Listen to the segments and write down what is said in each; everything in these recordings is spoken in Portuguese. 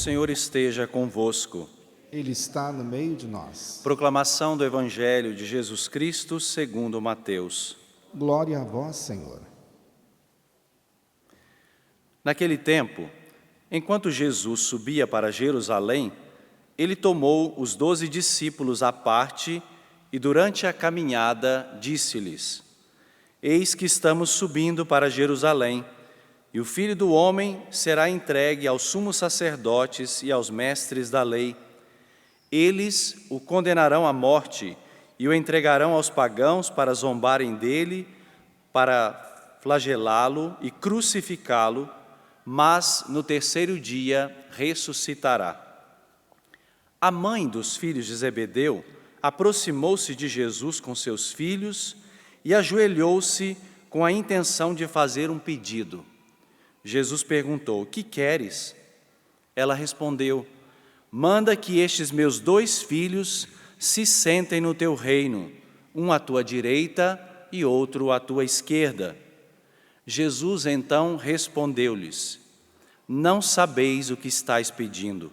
Senhor esteja convosco. Ele está no meio de nós. Proclamação do Evangelho de Jesus Cristo segundo Mateus. Glória a vós, Senhor. Naquele tempo, enquanto Jesus subia para Jerusalém, ele tomou os 12 discípulos à parte e, durante a caminhada, disse-lhes: Eis que estamos subindo para Jerusalém, e o Filho do Homem será entregue aos sumos sacerdotes e aos mestres da lei. Eles o condenarão à morte e o entregarão aos pagãos para zombarem dele, para flagelá-lo e crucificá-lo, mas no terceiro dia ressuscitará. A mãe dos filhos de Zebedeu aproximou-se de Jesus com seus filhos e ajoelhou-se com a intenção de fazer um pedido. Jesus perguntou: Que queres? Ela respondeu: Manda que estes meus 2 filhos se sentem no teu reino, um à tua direita e outro à tua esquerda. Jesus então respondeu-lhes: Não sabeis o que estáis pedindo.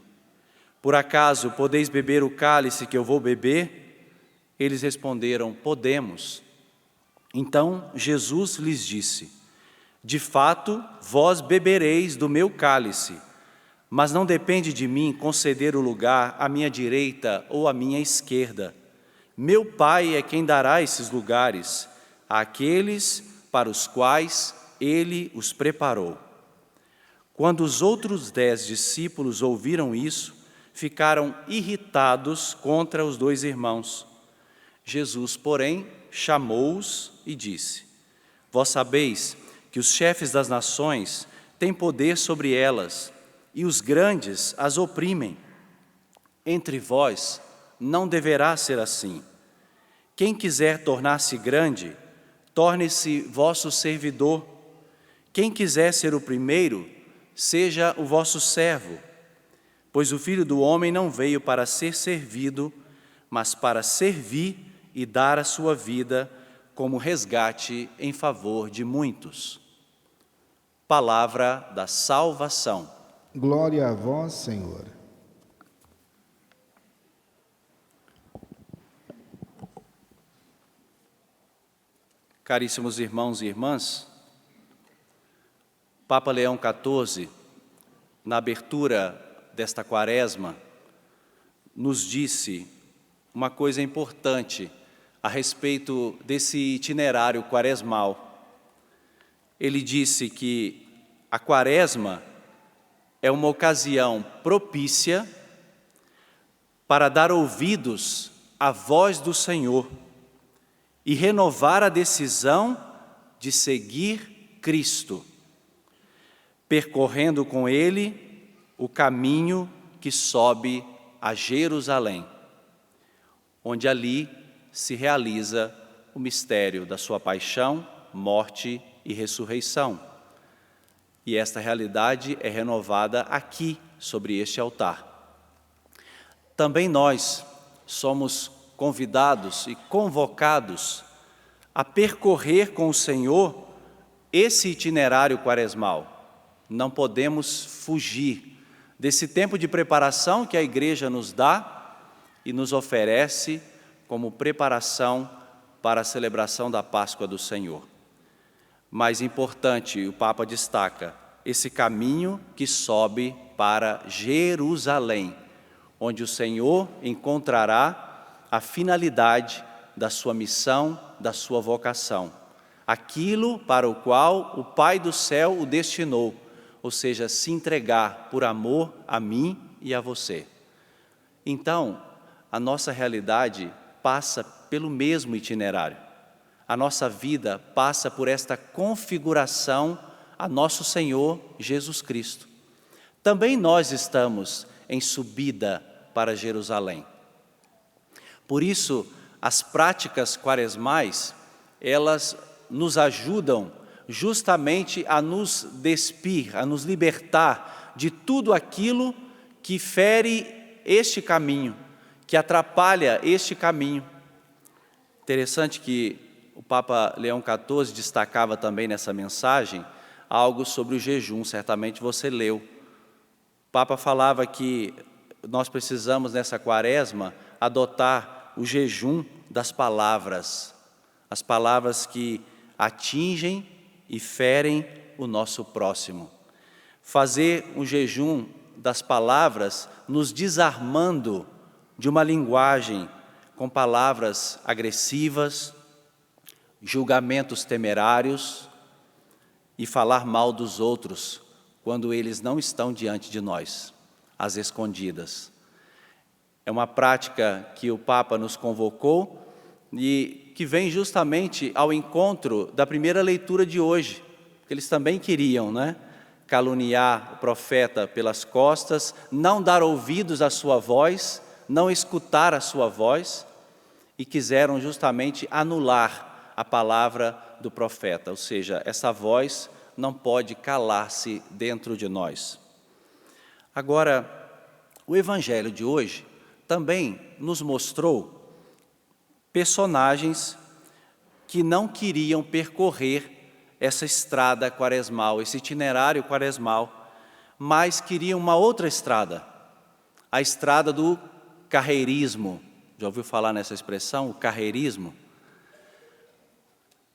Por acaso podeis beber o cálice que eu vou beber? Eles responderam: Podemos. Então Jesus lhes disse: De fato, vós bebereis do meu cálice, mas não depende de mim conceder o lugar à minha direita ou à minha esquerda. Meu Pai é quem dará esses lugares àqueles para os quais Ele os preparou. Quando os outros 10 discípulos ouviram isso, ficaram irritados contra os 2 irmãos. Jesus, porém, chamou-os e disse: Vós sabeis que os chefes das nações têm poder sobre elas, e os grandes as oprimem. Entre vós não deverá ser assim. Quem quiser tornar-se grande, torne-se vosso servidor. Quem quiser ser o primeiro, seja o vosso servo. Pois o Filho do Homem não veio para ser servido, mas para servir e dar a sua vida como resgate em favor de muitos. Palavra da salvação. Glória a vós, Senhor. Caríssimos irmãos e irmãs, Papa Leão XIV, na abertura desta quaresma, nos disse uma coisa importante a respeito desse itinerário quaresmal. Ele disse que a quaresma é uma ocasião propícia para dar ouvidos à voz do Senhor e renovar a decisão de seguir Cristo, percorrendo com Ele o caminho que sobe a Jerusalém, onde ali se realiza o mistério da sua paixão, morte e ressurreição. E esta realidade é renovada aqui, sobre este altar. Também nós somos convidados e convocados a percorrer com o Senhor esse itinerário quaresmal. Não podemos fugir desse tempo de preparação que a Igreja nos dá e nos oferece como preparação para a celebração da Páscoa do Senhor. Mais importante, o Papa destaca, esse caminho que sobe para Jerusalém, onde o Senhor encontrará a finalidade da sua missão, da sua vocação, aquilo para o qual o Pai do céu o destinou, ou seja, se entregar por amor a mim e a você. Então, a nossa realidade passa pelo mesmo itinerário. A nossa vida passa por esta configuração a nosso Senhor Jesus Cristo. Também nós estamos em subida para Jerusalém. Por isso, as práticas quaresmais, elas nos ajudam justamente a nos despir, a nos libertar de tudo aquilo que fere este caminho, que atrapalha este caminho. Interessante que o Papa Leão XIV destacava também nessa mensagem algo sobre o jejum, certamente você leu. Papa falava que nós precisamos, nessa quaresma, adotar o jejum das palavras, as palavras que atingem e ferem o nosso próximo. Fazer um jejum das palavras nos desarmando de uma linguagem com palavras agressivas, julgamentos temerários e falar mal dos outros quando eles não estão diante de nós, às escondidas. É uma prática que o Papa nos convocou e que vem justamente ao encontro da primeira leitura de hoje, que eles também queriam, né? Caluniar o profeta pelas costas, não dar ouvidos à sua voz, não escutar a sua voz, e quiseram justamente anular a palavra do profeta, ou seja, essa voz não pode calar-se dentro de nós. Agora, o Evangelho de hoje também nos mostrou personagens que não queriam percorrer essa estrada quaresmal, esse itinerário quaresmal, mas queriam uma outra estrada, a estrada do carreirismo. Já ouviu falar nessa expressão, o carreirismo?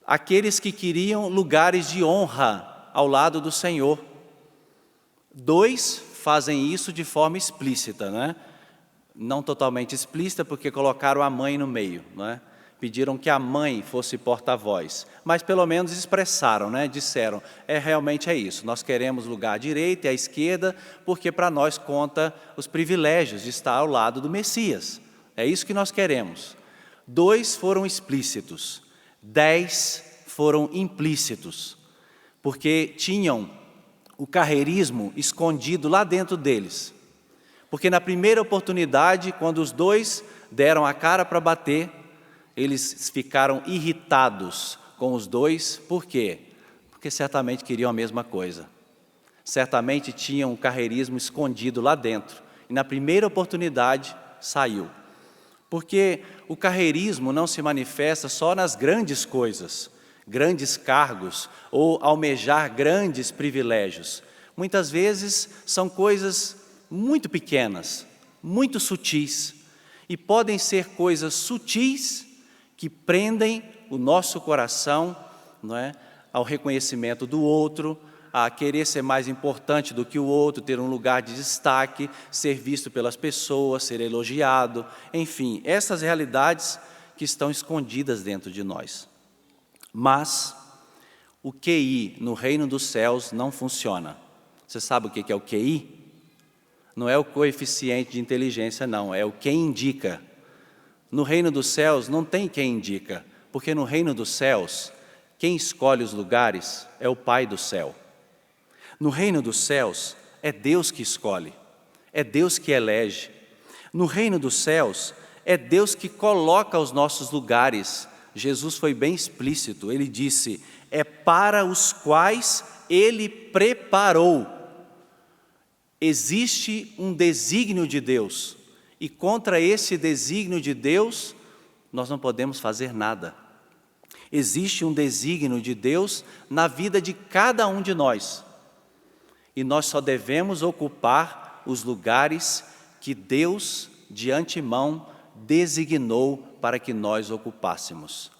Aqueles que queriam lugares de honra ao lado do Senhor. 2 fazem isso de forma explícita, né? Não totalmente explícita, porque colocaram a mãe no meio, né? Pediram que a mãe fosse porta-voz, mas pelo menos expressaram, né? Disseram, realmente é isso, nós queremos lugar à direita e à esquerda, porque para nós conta os privilégios de estar ao lado do Messias. É isso que nós queremos. 2 foram explícitos, 10 foram implícitos, porque tinham o carreirismo escondido lá dentro deles. Porque na primeira oportunidade, quando os 2 deram a cara para bater, eles ficaram irritados com os 2. Por quê? Porque certamente queriam a mesma coisa. Certamente tinham um carreirismo escondido lá dentro. E na primeira oportunidade, saiu. Porque o carreirismo não se manifesta só nas grandes coisas, grandes cargos ou almejar grandes privilégios. Muitas vezes são coisas muito pequenas, muito sutis, e podem ser coisas sutis que prendem o nosso coração, não é, ao reconhecimento do outro, a querer ser mais importante do que o outro, ter um lugar de destaque, ser visto pelas pessoas, ser elogiado, enfim, essas realidades que estão escondidas dentro de nós. Mas o QI no reino dos céus não funciona. Você sabe o que é o QI? Não é o coeficiente de inteligência, não, é o quem indica. No reino dos céus não tem quem indica, porque no reino dos céus, quem escolhe os lugares é o Pai do céu. No reino dos céus, é Deus que escolhe, é Deus que elege. No reino dos céus, é Deus que coloca os nossos lugares. Jesus foi bem explícito, ele disse, é para os quais ele preparou. Existe um desígnio de Deus, e contra esse desígnio de Deus, nós não podemos fazer nada. Existe um desígnio de Deus na vida de cada um de nós, e nós só devemos ocupar os lugares que Deus, de antemão, designou para que nós ocupássemos.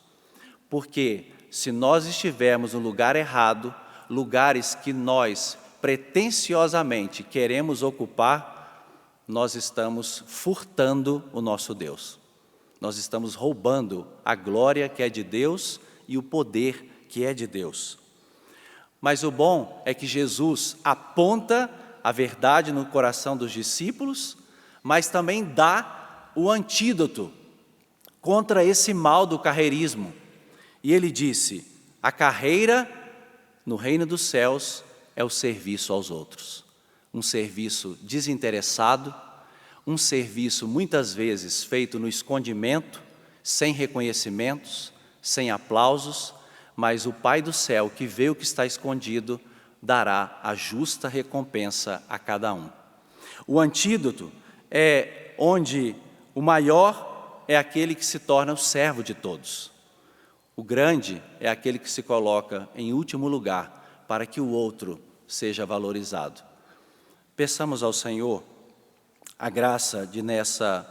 Porque se nós estivermos no lugar errado, lugares que nós pretensiosamente queremos ocupar, nós estamos furtando o nosso Deus. Nós estamos roubando a glória que é de Deus e o poder que é de Deus. Mas o bom é que Jesus aponta a verdade no coração dos discípulos, mas também dá o antídoto contra esse mal do carreirismo. E ele disse, a carreira no reino dos céus é o serviço aos outros. Um serviço desinteressado, um serviço muitas vezes feito no escondimento, sem reconhecimentos, sem aplausos, mas o Pai do céu, que vê o que está escondido, dará a justa recompensa a cada um. O antídoto é onde o maior é aquele que se torna o servo de todos. O grande é aquele que se coloca em último lugar para que o outro seja valorizado. Peçamos ao Senhor a graça de nessa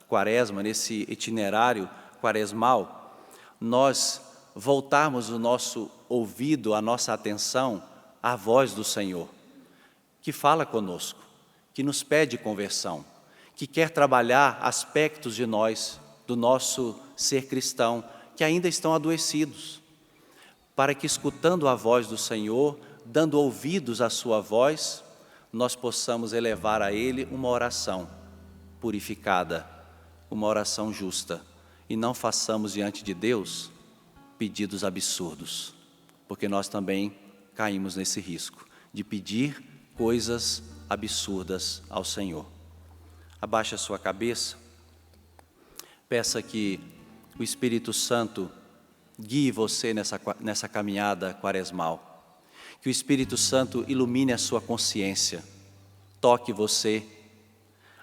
quaresma, nesse itinerário quaresmal, nós voltarmos o nosso ouvido, a nossa atenção à voz do Senhor, que fala conosco, que nos pede conversão, que quer trabalhar aspectos de nós, do nosso ser cristão, que ainda estão adoecidos, para que, escutando a voz do Senhor, dando ouvidos à sua voz, nós possamos elevar a Ele uma oração purificada, uma oração justa, e não façamos diante de Deus pedidos absurdos, porque nós também caímos nesse risco de pedir coisas absurdas ao Senhor. Abaixe a sua cabeça, peça que o Espírito Santo guie você nessa caminhada quaresmal, que o Espírito Santo ilumine a sua consciência, toque você,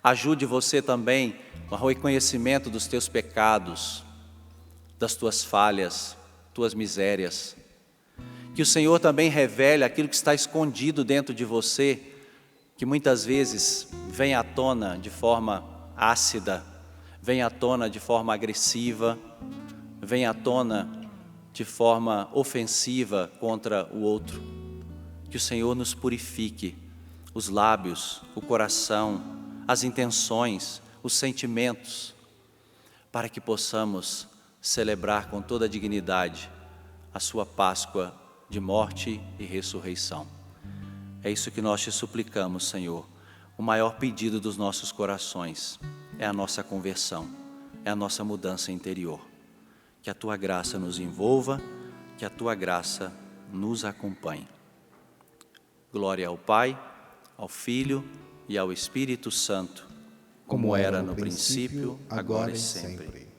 ajude você também no reconhecimento dos teus pecados, das tuas falhas, tuas misérias. Que o Senhor também revele aquilo que está escondido dentro de você, que muitas vezes vem à tona de forma ácida, vem à tona de forma agressiva, vem à tona de forma ofensiva contra o outro. Que o Senhor nos purifique os lábios, o coração, as intenções, os sentimentos, para que possamos celebrar com toda a dignidade a sua Páscoa de morte e ressurreição. É isso que nós te suplicamos, Senhor. O maior pedido dos nossos corações é a nossa conversão, é a nossa mudança interior. Que a Tua graça nos envolva, que a Tua graça nos acompanhe. Glória ao Pai, ao Filho e ao Espírito Santo, como era no princípio, agora e sempre.